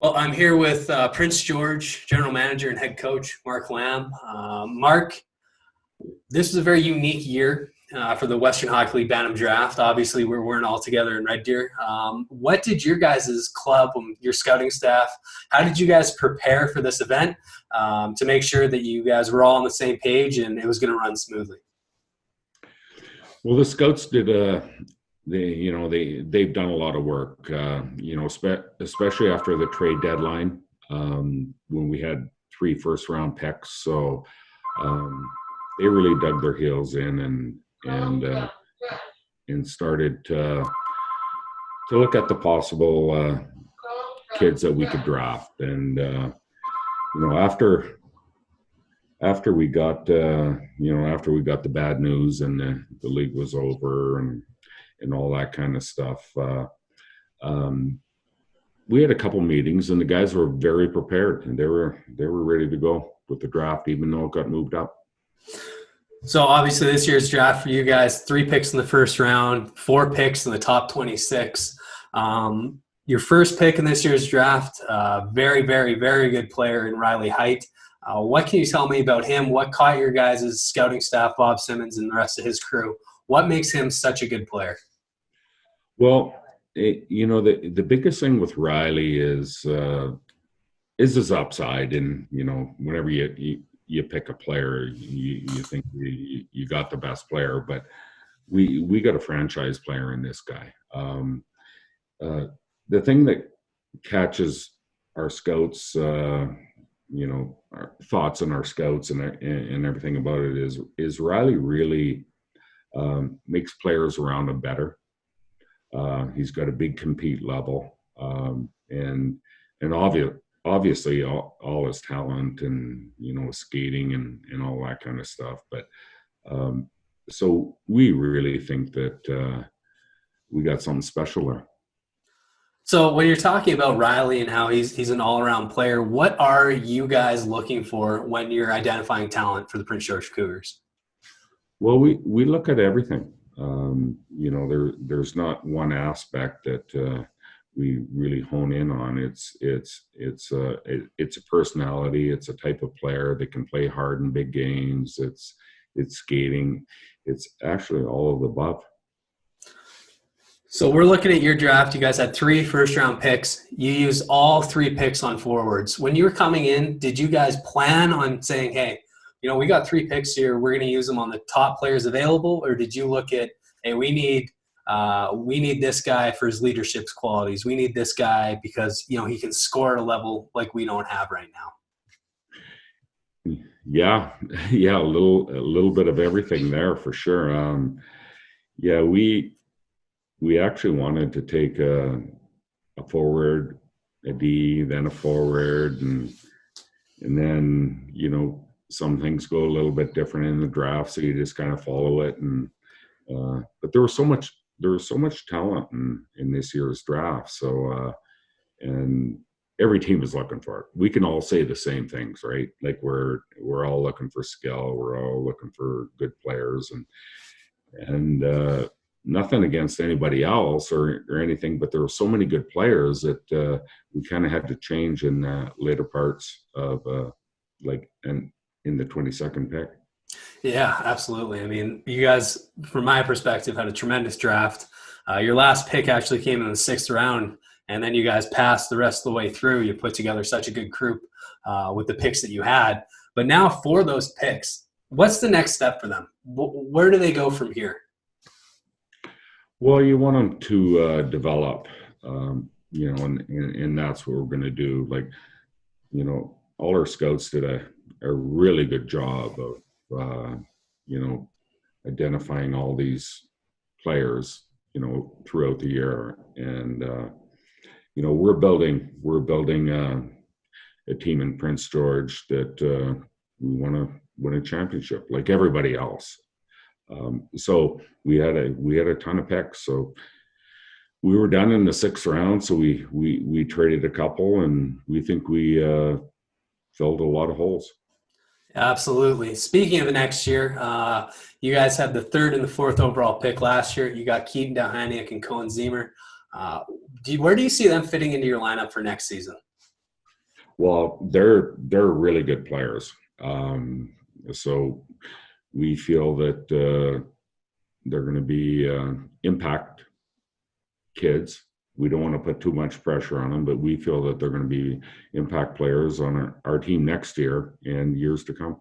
Well, I'm here with Prince George, General Manager and Head Coach Mark Lamb. Mark, this is a very unique year for the Western Hockey League Bantam Draft. Obviously, we're wearing all together in Red Deer. What did your guys' club, your scouting staff, how did you guys prepare for this event to make sure that you guys were all on the same page and it was going to run smoothly? Well, the scouts did they've done a lot of work, especially after the trade deadline, when we had 3 first-round picks. So they really dug their heels in and started to look at the possible kids that we could draft. And after we got the bad news and the league was over and all that kind of stuff, we had a couple meetings and the guys were very prepared and they were ready to go with the draft, even though it got moved up. So obviously this year's draft for you guys, 3 picks in the first round, 4 picks in the top 26. Your first pick in this year's draft, very, very, very good player in Riley Height. What can you tell me about him? What caught your guys' scouting staff, Bob Simmons and the rest of his crew? What makes him such a good player? Well, the biggest thing with Riley is his upside. And, whenever you pick a player, you think you got the best player. But we got a franchise player in this guy. The thing that catches our scouts, our thoughts on our scouts and everything about it is Riley really makes players around him better. He's got a big compete level, and obviously all his talent and skating and all that kind of stuff. But so we really think that we got something special there. So when you're talking about Riley and how he's an all-around player, what are you guys looking for when you're identifying talent for the Prince George Cougars? Well, we look at everything. There's not one aspect that we really hone in on. It's a personality. It's a type of player that can play hard in big games. It's skating. It's actually all of the above. So we're looking at your draft. You guys had 3 first-round picks. You used all 3 picks on forwards. When you were coming in, did you guys plan on saying, hey, we got 3 picks here, we're going to use them on the top players available? Or did you look at, hey, we need this guy for his leadership qualities. We need this guy because, he can score at a level like we don't have right now. Yeah, a little bit of everything there for sure. We actually wanted to take a forward, a D, then a forward, and then some things go a little bit different in the draft, so you just kind of follow it. And but there was so much talent in this year's draft. So and every team is looking for it. We can all say the same things, right? Like we're all looking for skill. We're all looking for good players, and nothing against anybody else or anything, but there were so many good players that we kind of had to change in the later parts of in the 22nd pick. Yeah, absolutely. I mean, you guys, from my perspective, had a tremendous draft. Your last pick actually came in the 6th round, and then you guys passed the rest of the way through. You put together such a good group with the picks that you had. But now for those picks, what's the next step for them? Where do they go from here? Well, you want them to develop, and that's what we're going to do. All our scouts did a really good job of, identifying all these players, throughout the year. And, we're building a team in Prince George that we want to win a championship like everybody else. So we had a ton of picks. So we were done in the 6th round. So we traded a couple, and we think we filled a lot of holes. Absolutely. Speaking of the next year, you guys had the 3rd and the 4th overall pick last year. You got Keaton Dalhaniuk and Cohen Zemer. Where do you see them fitting into your lineup for next season? Well, they're really good players. So we feel that they're going to be impact kids. We don't want to put too much pressure on them, but we feel that they're going to be impact players on our team next year and years to come.